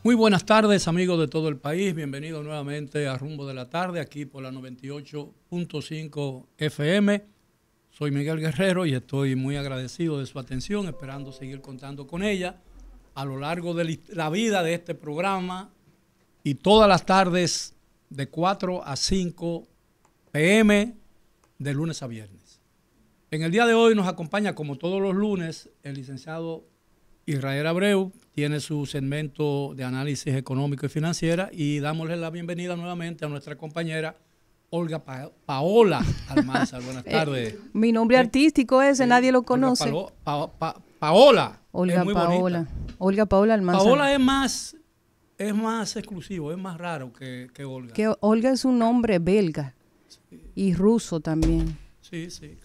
Muy buenas tardes, amigos de todo el país. Bienvenidos nuevamente a Rumbo de la Tarde, aquí por la 98.5 FM. Soy Miguel Guerrero y estoy muy agradecido de su atención, esperando seguir contando con ella a lo largo de la vida de este programa y todas las tardes de 4 a 5 PM de lunes a viernes. En el día de hoy nos acompaña, como todos los lunes, el licenciado Israel Abreu. Tiene su segmento de análisis económico y financiera, y dámosle la bienvenida nuevamente a nuestra compañera Olga Paola Almanzar. Buenas tardes. Mi nombre artístico ese, nadie lo conoce. Paola. Olga es muy Paola. bonita. Olga Paola Almanzar. Paola es más exclusivo, es más raro que Olga. Que Olga es un nombre belga, sí, y ruso también. Sí, sí.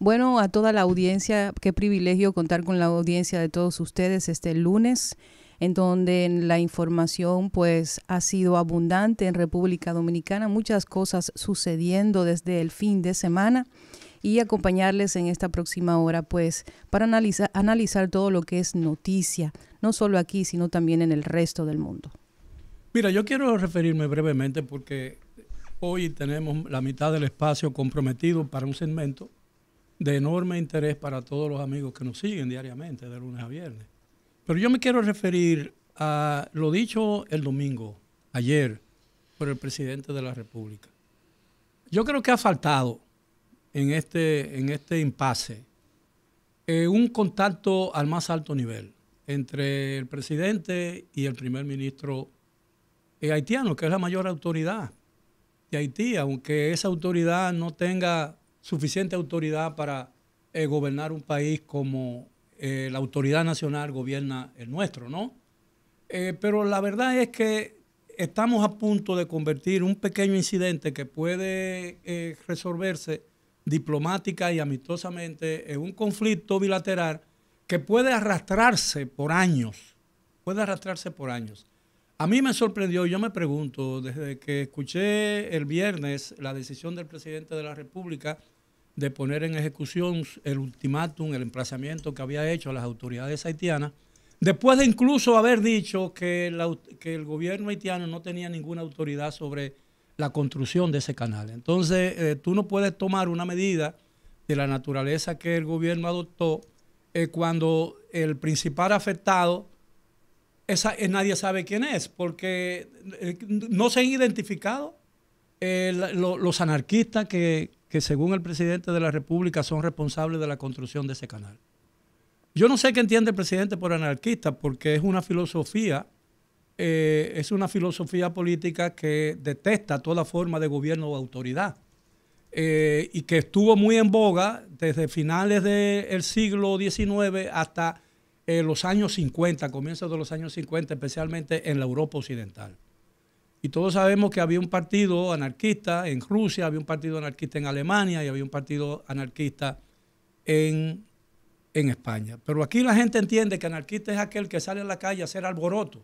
Bueno, a toda la audiencia, qué privilegio contar con la audiencia de todos ustedes este lunes, en donde la información pues ha sido abundante en República Dominicana, muchas cosas sucediendo desde el fin de semana, y acompañarles en esta próxima hora pues para analizar todo lo que es noticia, no solo aquí, sino también en el resto del mundo. Mira, yo quiero referirme brevemente porque hoy tenemos la mitad del espacio comprometido para un segmento de enorme interés para todos los amigos que nos siguen diariamente, de lunes a viernes. Pero yo me quiero referir a lo dicho el domingo, ayer, por el presidente de la República. Yo creo que ha faltado en este impasse un contacto al más alto nivel entre el presidente y el primer ministro haitiano, que es la mayor autoridad de Haití, aunque esa autoridad no tenga suficiente autoridad para gobernar un país como la autoridad nacional gobierna el nuestro, ¿no? Pero la verdad es que estamos a punto de convertir un pequeño incidente que puede resolverse diplomática y amistosamente en un conflicto bilateral que puede arrastrarse por años. A mí me sorprendió, yo me pregunto, desde que escuché el viernes la decisión del presidente de la República de poner en ejecución el ultimátum, el emplazamiento que había hecho a las autoridades haitianas, después de incluso haber dicho que el gobierno haitiano no tenía ninguna autoridad sobre la construcción de ese canal. Entonces, tú no puedes tomar una medida de la naturaleza que el gobierno adoptó cuando el principal afectado nadie sabe quién es, porque no se han identificado los anarquistas que según el presidente de la República son responsables de la construcción de ese canal. Yo no sé qué entiende el presidente por anarquista, porque es una filosofía política que detesta toda forma de gobierno o autoridad, y que estuvo muy en boga desde finales del siglo XIX hasta los años 50, comienzos de los años 50, especialmente en la Europa occidental. Y todos sabemos que había un partido anarquista en Rusia, había un partido anarquista en Alemania y había un partido anarquista en España. Pero aquí la gente entiende que anarquista es aquel que sale a la calle a hacer alboroto.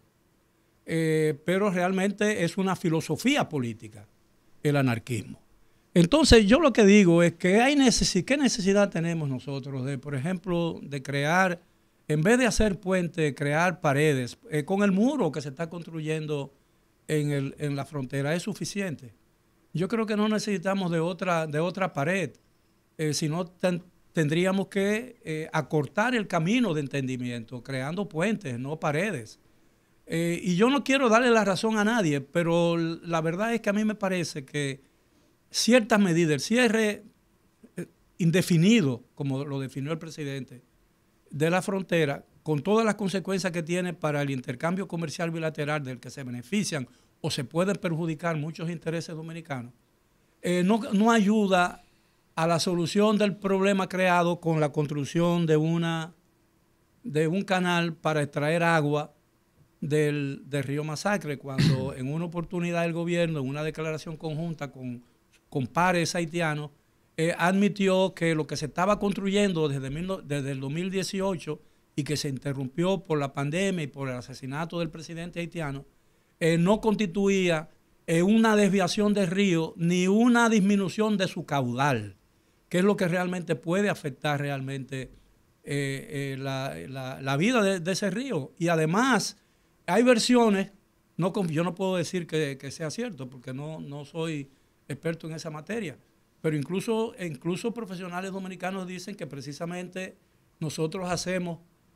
Pero realmente es una filosofía política el anarquismo. Entonces yo lo que digo es que ¿qué necesidad tenemos nosotros de, por ejemplo, de crear, en vez de hacer puentes, crear paredes? Con el muro que se está construyendo en la frontera es suficiente. Yo creo que no necesitamos de otra pared, sino tendríamos que acortar el camino de entendimiento, creando puentes, no paredes. Y yo no quiero darle la razón a nadie, pero la verdad es que a mí me parece que ciertas medidas, el cierre indefinido, como lo definió el presidente, de la frontera, con todas las consecuencias que tiene para el intercambio comercial bilateral del que se benefician o se pueden perjudicar muchos intereses dominicanos, no ayuda a la solución del problema creado con la construcción de un canal para extraer agua del río Masacre, cuando en una oportunidad el gobierno, en una declaración conjunta con pares haitianos, admitió que lo que se estaba construyendo desde el 2018 y que se interrumpió por la pandemia y por el asesinato del presidente haitiano, no constituía una desviación del río ni una disminución de su caudal, que es lo que realmente puede afectar realmente la vida de ese río. Y además, Hay versiones, yo no puedo decir que sea cierto porque no soy experto en esa materia, pero incluso profesionales dominicanos dicen que precisamente nosotros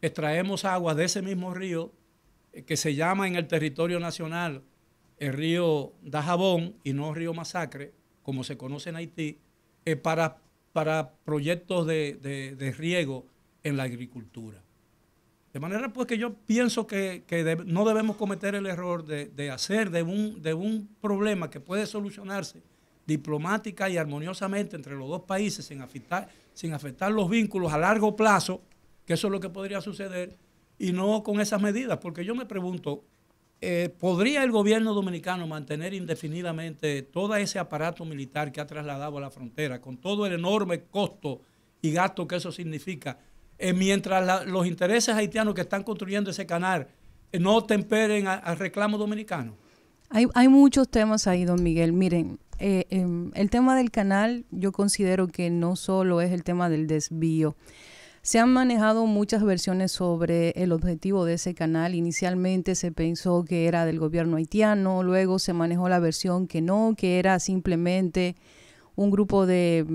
extraemos agua de ese mismo río que se llama en el territorio nacional el río Dajabón y no río Masacre, como se conoce en Haití, para proyectos de riego en la agricultura. De manera pues que yo pienso que no debemos cometer el error de hacer de un problema que puede solucionarse diplomática y armoniosamente entre los dos países sin afectar los vínculos a largo plazo, que eso es lo que podría suceder, y no con esas medidas. Porque yo me pregunto, ¿podría el gobierno dominicano mantener indefinidamente todo ese aparato militar que ha trasladado a la frontera, con todo el enorme costo y gasto que eso significa, mientras los intereses haitianos que están construyendo ese canal no temperen al reclamo dominicano? Hay muchos temas ahí, don Miguel. Miren, el tema del canal yo considero que no solo es el tema del desvío. Se han manejado muchas versiones sobre el objetivo de ese canal. Inicialmente se pensó que era del gobierno haitiano, luego se manejó la versión que no, que era simplemente un grupo de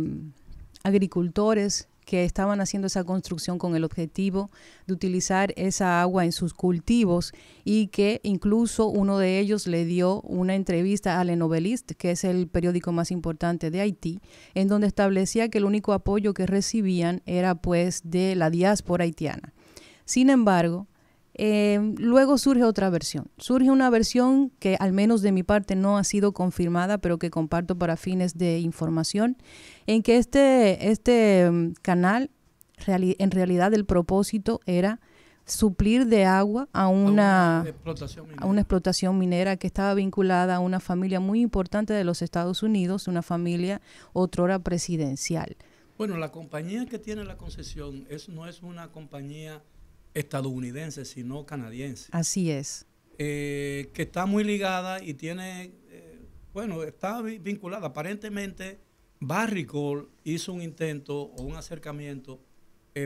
agricultores que estaban haciendo esa construcción con el objetivo de utilizar esa agua en sus cultivos, y que incluso uno de ellos le dio una entrevista a Le Noveliste, que es el periódico más importante de Haití, en donde establecía que el único apoyo que recibían era pues de la diáspora haitiana. Sin embargo, luego surge otra versión. Surge una versión que al menos de mi parte no ha sido confirmada, pero que comparto para fines de información, en que este canal, en realidad el propósito era suplir de agua a una explotación minera que estaba vinculada a una familia muy importante de los Estados Unidos, una familia otrora presidencial. Bueno, la compañía que tiene la concesión no es una compañía estadounidense, sino canadiense. Así es. Que está muy ligada y tiene, está vinculada. Aparentemente, Barrick Gold hizo un intento o un acercamiento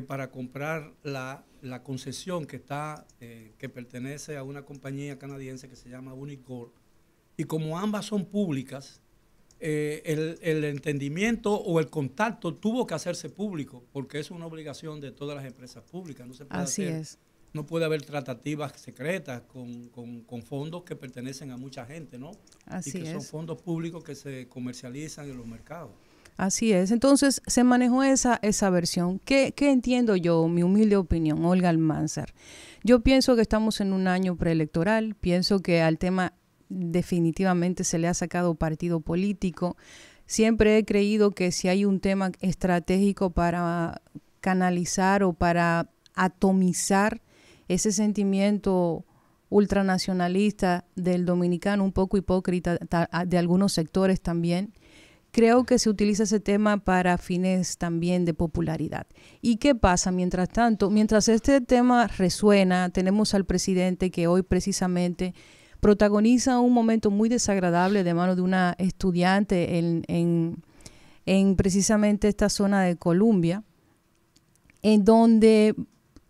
para comprar la concesión que pertenece a una compañía canadiense que se llama Unic Gold. Y como ambas son públicas, el entendimiento o el contacto tuvo que hacerse público, porque es una obligación de todas las empresas públicas. No se puede no puede haber tratativas secretas con fondos que pertenecen a mucha gente, ¿no? Así y que son fondos públicos que se comercializan en los mercados. Así es. Entonces se manejó esa versión. ¿Qué entiendo yo? Mi humilde opinión, Olga Almanzar. Yo pienso que estamos en un año preelectoral. Pienso que al tema definitivamente se le ha sacado partido político. Siempre he creído que si hay un tema estratégico para canalizar o para atomizar ese sentimiento ultranacionalista del dominicano, un poco hipócrita de algunos sectores también, creo que se utiliza ese tema para fines también de popularidad. ¿Y qué pasa? Mientras tanto, mientras este tema resuena, tenemos al presidente que hoy precisamente protagoniza un momento muy desagradable de mano de una estudiante en precisamente esta zona de Columbia, en donde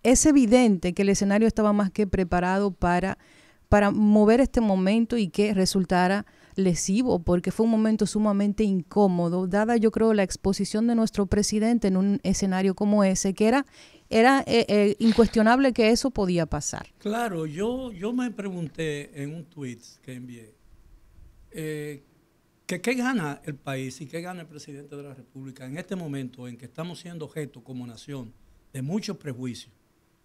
es evidente que el escenario estaba más que preparado para mover este momento y que resultara lesivo, porque fue un momento sumamente incómodo, dada yo creo la exposición de nuestro presidente en un escenario como ese, que era incuestionable que eso podía pasar. Claro, yo me pregunté en un tweet que envié, que qué gana el país y qué gana el presidente de la República en este momento en que estamos siendo objeto como nación de muchos prejuicios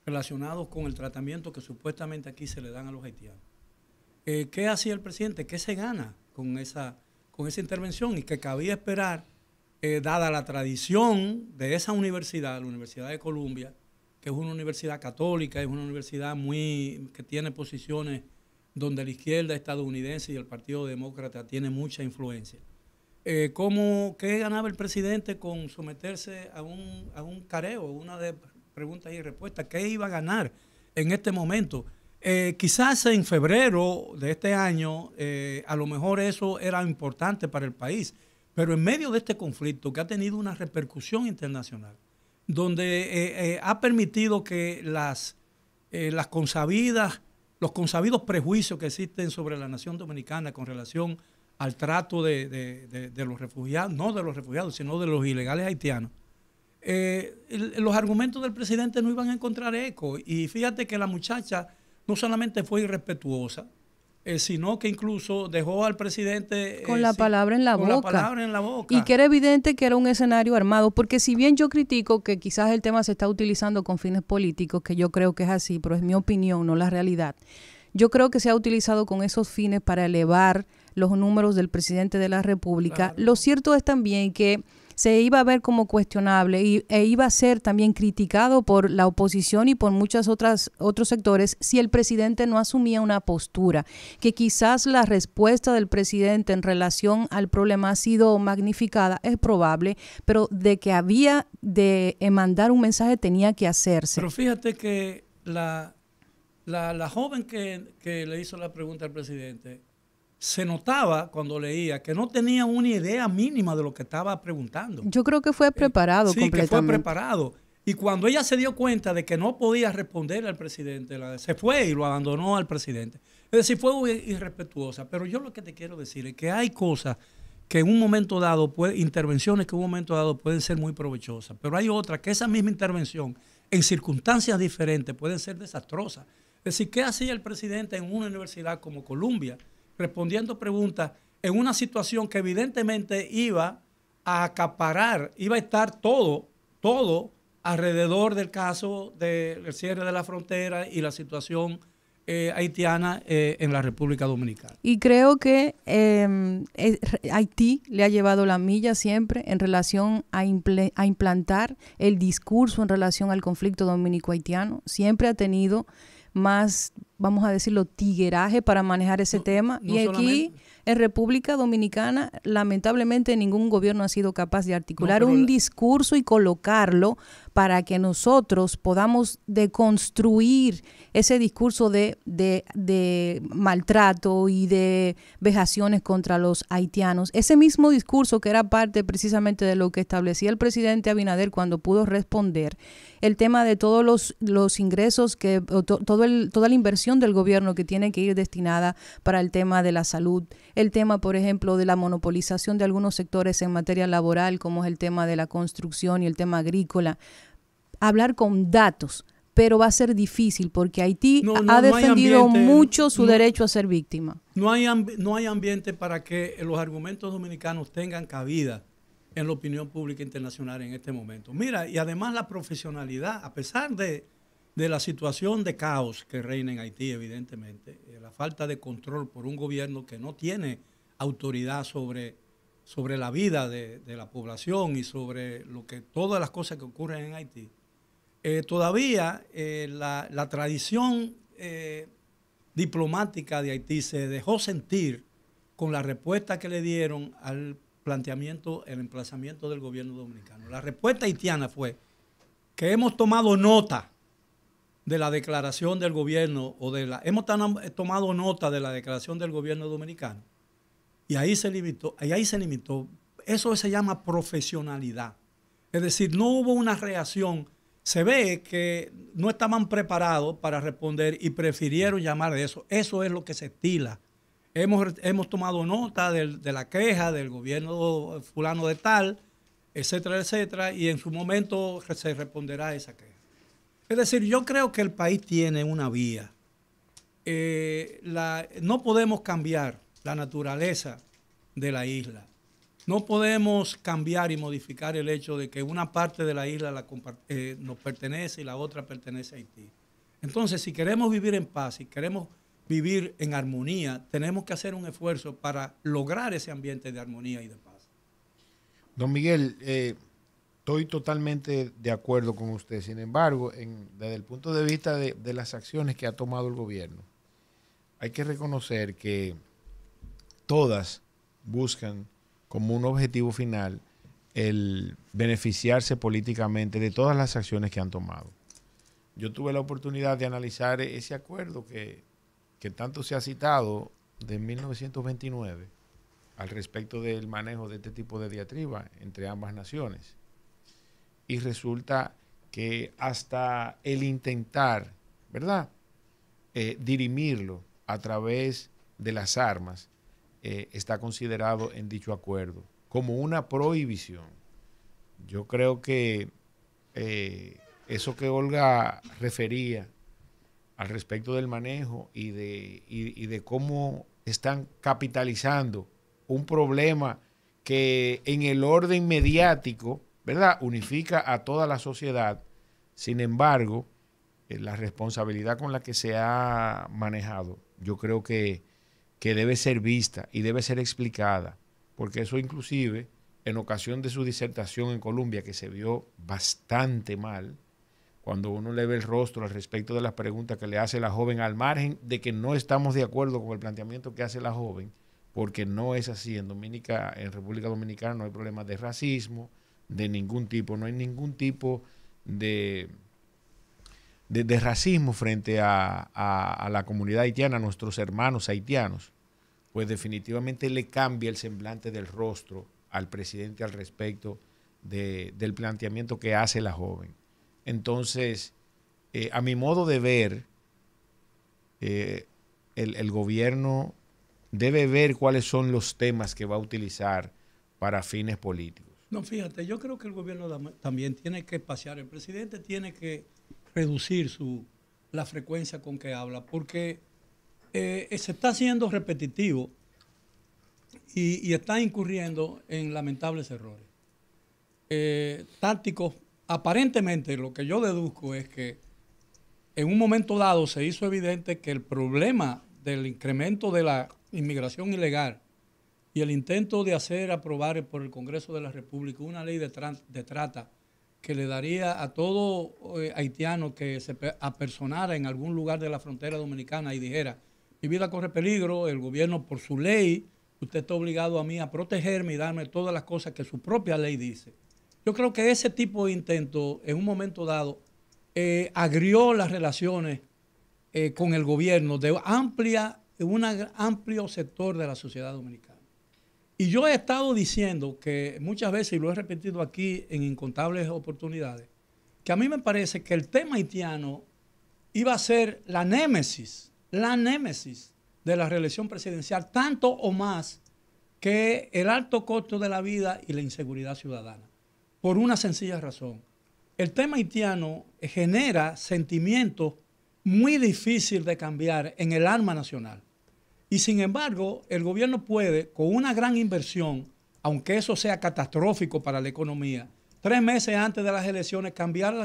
relacionados con el tratamiento que supuestamente aquí se le dan a los haitianos. ¿Qué hacía el presidente? ¿Qué se gana con esa intervención? Y que cabía esperar, dada la tradición de esa universidad, la Universidad de Columbia, que es una universidad católica, es una universidad que tiene posiciones donde la izquierda estadounidense y el Partido Demócrata tiene mucha influencia. ¿Qué ganaba el presidente con someterse a un careo, una de preguntas y respuestas? ¿Qué iba a ganar en este momento? Quizás en febrero de este año, a lo mejor eso era importante para el país, pero en medio de este conflicto que ha tenido una repercusión internacional, donde ha permitido que las consabidas los consabidos prejuicios que existen sobre la nación dominicana con relación al trato de los refugiados, no de los refugiados, sino de los ilegales haitianos, los argumentos del presidente no iban a encontrar eco. Y fíjate que la muchacha no solamente fue irrespetuosa, sino que incluso dejó al presidente con la palabra en la boca. La palabra en la boca. Y que era evidente que era un escenario armado, porque si bien yo critico que quizás el tema se está utilizando con fines políticos, que yo creo que es así, pero es mi opinión, no la realidad. Yo creo que se ha utilizado con esos fines para elevar los números del presidente de la República. Claro. Lo cierto es también que se iba a ver como cuestionable e iba a ser también criticado por la oposición y por muchos otros sectores si el presidente no asumía una postura, que quizás la respuesta del presidente en relación al problema ha sido magnificada, es probable, pero de que había de mandar un mensaje tenía que hacerse. Pero fíjate que la joven que le hizo la pregunta al presidente, se notaba cuando leía que no tenía una idea mínima de lo que estaba preguntando. Yo creo que fue preparado completamente. Sí, que fue preparado. Y cuando ella se dio cuenta de que no podía responder al presidente, se fue y lo abandonó al presidente. Es decir, fue irrespetuosa. Pero yo lo que te quiero decir es que hay cosas que en un momento dado, intervenciones que en un momento dado pueden ser muy provechosas, pero hay otras que esa misma intervención en circunstancias diferentes pueden ser desastrosas. Es decir, ¿qué hacía el presidente en una universidad como Columbia? Respondiendo preguntas en una situación que evidentemente iba a acaparar, iba a estar todo alrededor del caso del cierre de la frontera y la situación haitiana en la República Dominicana. Y creo que Haití le ha llevado la milla siempre en relación a implantar el discurso en relación al conflicto dominico-haitiano. Siempre ha tenido más, vamos a decirlo, tigueraje para manejar ese tema. Y aquí, en República Dominicana, lamentablemente ningún gobierno ha sido capaz de articular un discurso y colocarlo para que nosotros podamos deconstruir ese discurso de maltrato y de vejaciones contra los haitianos. Ese mismo discurso que era parte precisamente de lo que establecía el presidente Abinader cuando pudo responder el tema de todos los ingresos, toda la inversión del gobierno que tiene que ir destinada para el tema de la salud, el tema, por ejemplo, de la monopolización de algunos sectores en materia laboral, como es el tema de la construcción y el tema agrícola. Hablar con datos, pero va a ser difícil porque Haití ha defendido mucho su derecho a ser víctima. No hay ambiente para que los argumentos dominicanos tengan cabida en la opinión pública internacional en este momento. Mira, y además la profesionalidad, a pesar de la situación de caos que reina en Haití, evidentemente, la falta de control por un gobierno que no tiene autoridad sobre la vida de la población y sobre todas las cosas que ocurren en Haití, todavía la tradición diplomática de Haití se dejó sentir con la respuesta que le dieron al el emplazamiento del gobierno dominicano. La respuesta haitiana fue que hemos tomado nota de la declaración del gobierno hemos tomado nota de la declaración del gobierno dominicano y ahí se limitó. Eso se llama profesionalidad. Es decir, no hubo una reacción. Se ve que no estaban preparados para responder y prefirieron llamar de eso. Eso es lo que se estila. Hemos tomado nota de la queja del gobierno fulano de tal, etcétera, etcétera, y en su momento se responderá a esa queja. Es decir, yo creo que el país tiene una vía. No podemos cambiar la naturaleza de la isla. No podemos cambiar y modificar el hecho de que una parte de la isla nos pertenece y la otra pertenece a Haití. Entonces, si queremos vivir en paz, si queremos vivir en armonía, tenemos que hacer un esfuerzo para lograr ese ambiente de armonía y de paz. Don Miguel, estoy totalmente de acuerdo con usted. Sin embargo, desde el punto de vista de las acciones que ha tomado el gobierno, hay que reconocer que todas buscan como un objetivo final el beneficiarse políticamente de todas las acciones que han tomado. Yo tuve la oportunidad de analizar ese acuerdo que tanto se ha citado de 1929 al respecto del manejo de este tipo de diatriba entre ambas naciones. Y resulta que hasta el intentar, ¿verdad?, dirimirlo a través de las armas está considerado en dicho acuerdo como una prohibición. Yo creo que eso que Olga refería al respecto del manejo y de cómo están capitalizando un problema que en el orden mediático, ¿verdad?, unifica a toda la sociedad. Sin embargo, la responsabilidad con la que se ha manejado, yo creo que debe ser vista y debe ser explicada, porque eso inclusive, en ocasión de su disertación en Colombia, que se vio bastante mal, cuando uno le ve el rostro al respecto de las preguntas que le hace la joven, al margen de que no estamos de acuerdo con el planteamiento que hace la joven, porque no es así. En República Dominicana no hay problemas de racismo, de ningún tipo, no hay ningún tipo de racismo frente a la comunidad haitiana, a nuestros hermanos haitianos. Pues definitivamente le cambia el semblante del rostro al presidente al respecto del planteamiento que hace la joven. Entonces, a mi modo de ver, el gobierno debe ver cuáles son los temas que va a utilizar para fines políticos. No, fíjate, yo creo que el gobierno también tiene que espaciar. El presidente tiene que reducir la frecuencia con que habla, porque se está haciendo repetitivo y está incurriendo en lamentables errores tácticos. Aparentemente, lo que yo deduzco es que en un momento dado se hizo evidente que el problema del incremento de la inmigración ilegal y el intento de hacer aprobar por el Congreso de la República una ley de trata que le daría a todo haitiano que se apersonara en algún lugar de la frontera dominicana y dijera, mi vida corre peligro, el gobierno por su ley, usted está obligado a mí a protegerme y darme todas las cosas que su propia ley dice. Yo creo que ese tipo de intento en un momento dado agrió las relaciones con el gobierno de un amplio sector de la sociedad dominicana. Y yo he estado diciendo que muchas veces, y lo he repetido aquí en incontables oportunidades, que a mí me parece que el tema haitiano iba a ser la némesis de la reelección presidencial, tanto o más que el alto costo de la vida y la inseguridad ciudadana. Por una sencilla razón. El tema haitiano genera sentimientos muy difíciles de cambiar en el alma nacional. Y sin embargo, el gobierno puede, con una gran inversión, aunque eso sea catastrófico para la economía, 3 meses antes de las elecciones, cambiar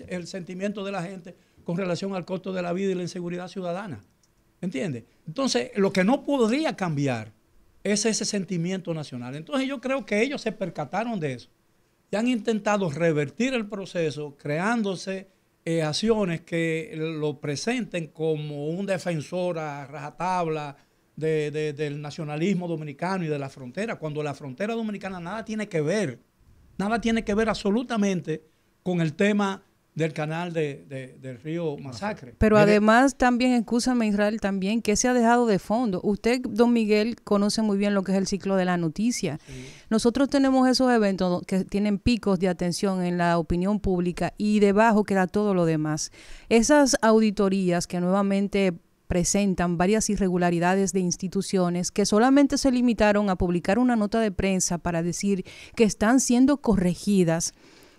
el sentimiento de la gente con relación al costo de la vida y la inseguridad ciudadana. ¿Entiendes? Entonces, lo que no podría cambiar es ese sentimiento nacional. Entonces, yo creo que ellos se percataron de eso y han intentado revertir el proceso creándose acciones que lo presenten como un defensor a rajatabla del nacionalismo dominicano y de la frontera, cuando la frontera dominicana nada tiene que ver absolutamente con el tema del canal del río Masacre. Pero además también, excúsame Israel, también que se ha dejado de fondo. Usted, don Miguel, conoce muy bien lo que es el ciclo de la noticia. Sí. Nosotros tenemos esos eventos que tienen picos de atención en la opinión pública y debajo queda todo lo demás. Esas auditorías que nuevamente presentan varias irregularidades de instituciones que solamente se limitaron a publicar una nota de prensa para decir que están siendo corregidas.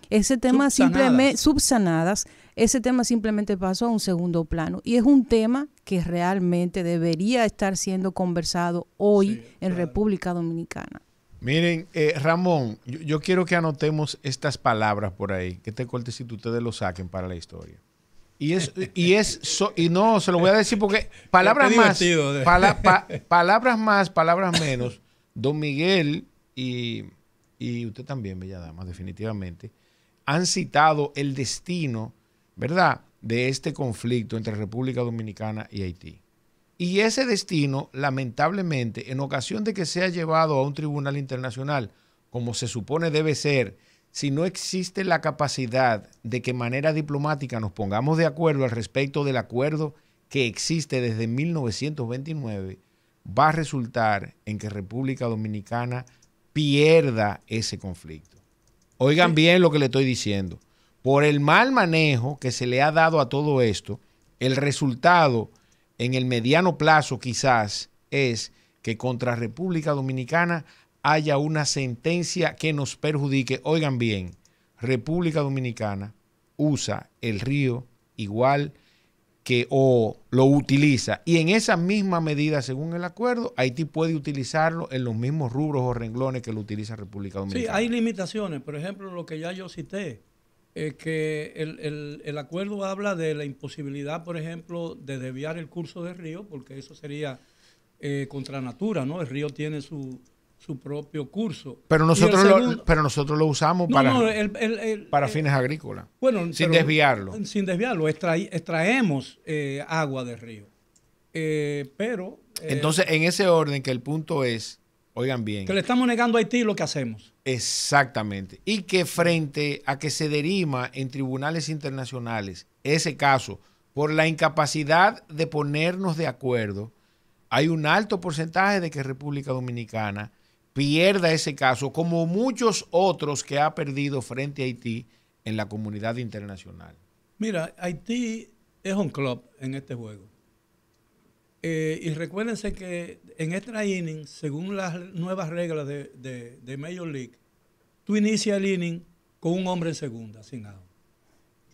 Ese tema subsanadas, ese tema simplemente pasó a un segundo plano y es un tema que realmente debería estar siendo conversado hoy en República Dominicana. Miren, Ramón, yo quiero que anotemos estas palabras por ahí, que este cortecito ustedes lo saquen para la historia. Y no, se lo voy a decir porque palabras más, palabras más, palabras menos, don Miguel y usted también, bella dama, definitivamente, han citado el destino, ¿verdad?, de este conflicto entre República Dominicana y Haití. Y ese destino, lamentablemente, en ocasión de que sea llevado a un tribunal internacional, como se supone debe ser, si no existe la capacidad de que de manera diplomática nos pongamos de acuerdo al respecto del acuerdo que existe desde 1929, va a resultar en que República Dominicana pierda ese conflicto. Oigan bien lo que le estoy diciendo. Por el mal manejo que se le ha dado a todo esto, el resultado en el mediano plazo quizás es que contra República Dominicana haya una sentencia que nos perjudique. Oigan bien, República Dominicana usa el río igual que o lo utiliza, y en esa misma medida, según el acuerdo, Haití puede utilizarlo en los mismos rubros o renglones que lo utiliza República Dominicana. Sí, hay limitaciones. Por ejemplo, lo que ya yo cité, que el acuerdo habla de la imposibilidad, por ejemplo, de desviar el curso del río, porque eso sería contra natura, ¿no? El río tiene su propio curso. Pero nosotros lo usamos para fines agrícolas, sin desviarlo. Sin desviarlo, extraemos agua del río. Entonces, en ese orden, que el punto es, oigan bien, que le estamos negando a Haití lo que hacemos. Exactamente. Y que frente a que se derima en tribunales internacionales ese caso por la incapacidad de ponernos de acuerdo, hay un alto porcentaje de que República Dominicana pierda ese caso, como muchos otros que ha perdido frente a Haití en la comunidad internacional. Mira, Haití es un club en este juego. Y recuérdense que en extra inning, según las nuevas reglas de Major League, tú inicias el inning con un hombre en segunda, sin out.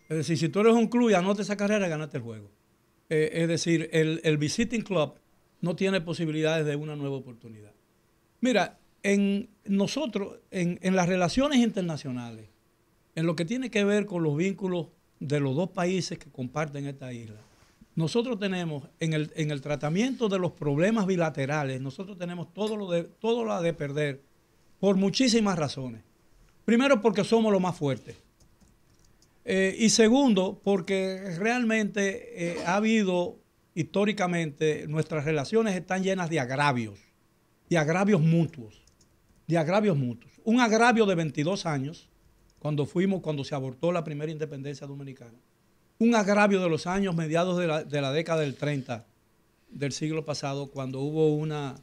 Es decir, si tú eres un club y anotas esa carrera, ganaste el juego. Es decir, el visiting club no tiene posibilidades de una nueva oportunidad. Mira, nosotros, en las relaciones internacionales, en lo que tiene que ver con los vínculos de los dos países que comparten esta isla, nosotros tenemos, en el tratamiento de los problemas bilaterales, nosotros tenemos todo lo de perder por muchísimas razones. Primero, porque somos los más fuertes. Y segundo, porque realmente ha habido, históricamente, nuestras relaciones están llenas de agravios mutuos. Un agravio de 22 años, cuando se abortó la primera independencia dominicana. Un agravio de los años mediados de la década del 30 del siglo pasado, cuando hubo una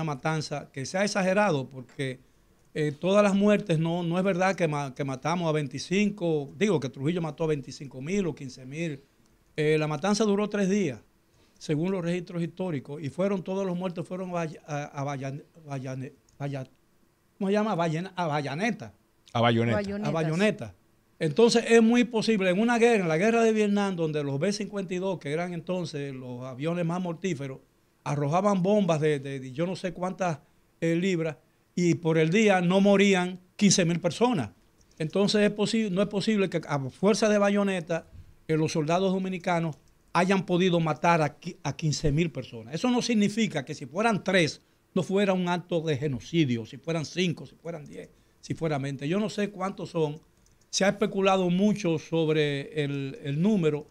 matanza que se ha exagerado, porque todas las muertes, no es verdad que matamos a 25, que Trujillo mató a 25,000 o 15,000. La matanza duró 3 días, según los registros históricos, y todos los muertos fueron a bayoneta. A bayoneta. Entonces es muy posible, en una guerra, en la guerra de Vietnam, donde los B-52, que eran entonces los aviones más mortíferos, arrojaban bombas de yo no sé cuántas libras, y por el día no morían 15,000 personas. Entonces no es posible que a fuerza de bayoneta los soldados dominicanos hayan podido matar a 15,000 personas. Eso no significa que si fueran 3 no fuera un acto de genocidio, si fueran 5, si fueran 10, si fueran 20. Yo no sé cuántos son. Se ha especulado mucho sobre el número.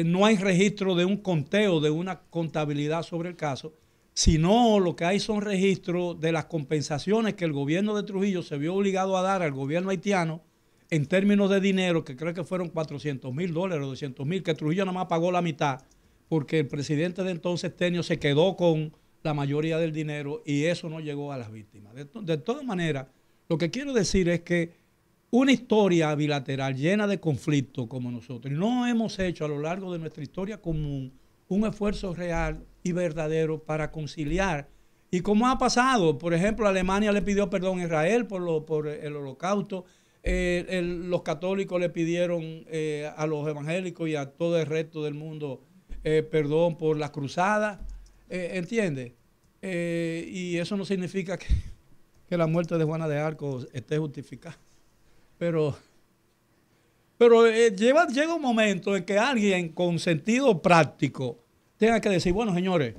No hay registro de un conteo, de una contabilidad sobre el caso, sino lo que hay son registros de las compensaciones que el gobierno de Trujillo se vio obligado a dar al gobierno haitiano en términos de dinero, que creo que fueron $400,000 o $200,000, que Trujillo nada más pagó la mitad, porque el presidente de entonces, Tenio, se quedó con la mayoría del dinero y eso no llegó a las víctimas. De todas maneras, lo que quiero decir es que una historia bilateral llena de conflictos como nosotros, no hemos hecho a lo largo de nuestra historia común un esfuerzo real y verdadero para conciliar. Y como ha pasado, por ejemplo, Alemania le pidió perdón a Israel por el holocausto, los católicos le pidieron a los evangélicos y a todo el resto del mundo perdón por las cruzadas, ¿entiendes? Y eso no significa que la muerte de Juana de Arco esté justificada. Pero llega un momento en que alguien con sentido práctico tenga que decir, bueno, señores,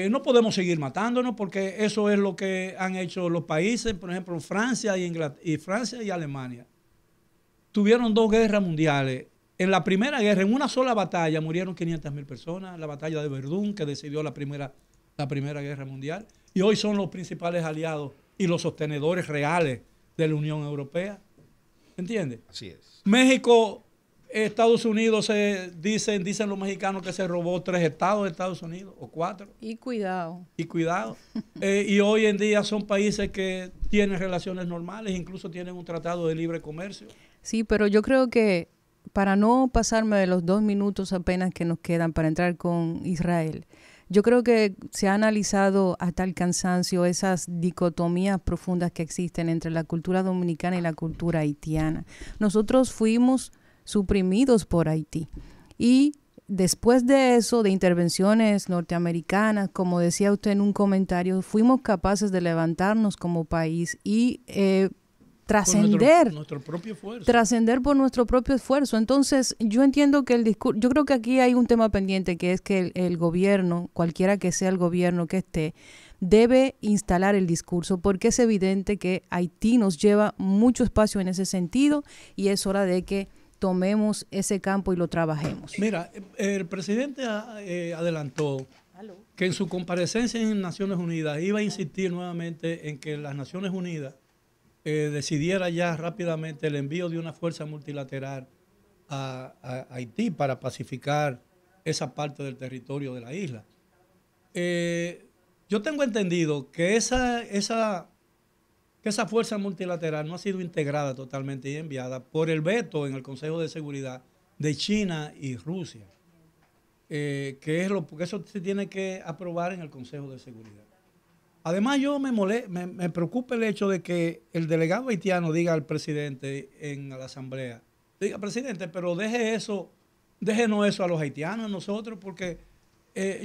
no podemos seguir matándonos porque eso es lo que han hecho los países, por ejemplo, Francia y Alemania. Tuvieron 2 guerras mundiales. En la primera guerra, en una sola batalla, murieron 500,000 personas, la batalla de Verdún, que decidió la primera guerra mundial. Y hoy son los principales aliados y los sostenedores reales de la Unión Europea. ¿Entiendes? Así es. México, Estados Unidos, dicen los mexicanos que se robó 3 estados de Estados Unidos, o 4. Y cuidado. Y hoy en día son países que tienen relaciones normales, incluso tienen un tratado de libre comercio. Sí, pero yo creo que para no pasarme de los 2 minutos apenas que nos quedan para entrar con Israel, yo creo que se ha analizado hasta el cansancio esas dicotomías profundas que existen entre la cultura dominicana y la cultura haitiana. Nosotros fuimos suprimidos por Haití y después de eso, de intervenciones norteamericanas, como decía usted en un comentario, fuimos capaces de levantarnos como país y trascender por nuestro propio esfuerzo. Entonces, yo entiendo que el discurso, yo creo que aquí hay un tema pendiente, que es que el gobierno, cualquiera que sea el gobierno que esté, debe instalar el discurso, porque es evidente que Haití nos lleva mucho espacio en ese sentido y es hora de que tomemos ese campo y lo trabajemos. Mira, el presidente adelantó que en su comparecencia en Naciones Unidas iba a insistir nuevamente en que las Naciones Unidas decidiera ya rápidamente el envío de una fuerza multilateral a Haití para pacificar esa parte del territorio de la isla. Yo tengo entendido que esa fuerza multilateral no ha sido integrada totalmente y enviada por el veto en el Consejo de Seguridad de China y Rusia, porque eso se tiene que aprobar en el Consejo de Seguridad. Además, me preocupa el hecho de que el delegado haitiano diga al presidente en la asamblea, diga, presidente, pero déjenos eso a los haitianos, a nosotros, porque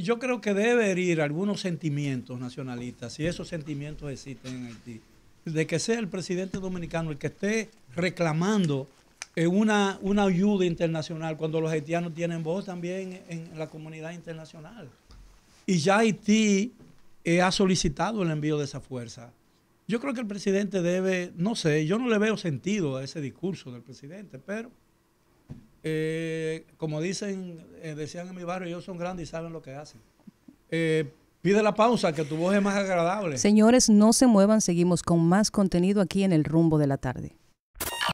yo creo que debe herir algunos sentimientos nacionalistas, si esos sentimientos existen en Haití, de que sea el presidente dominicano el que esté reclamando una ayuda internacional cuando los haitianos tienen voz también en la comunidad internacional. Y ya Haití ha solicitado el envío de esa fuerza. Yo creo que el presidente debe, no sé, yo no le veo sentido a ese discurso del presidente, pero como decían en mi barrio, ellos son grandes y saben lo que hacen. Pide la pausa, que tu voz es más agradable. Señores, no se muevan, seguimos con más contenido aquí en El Rumbo de la Tarde.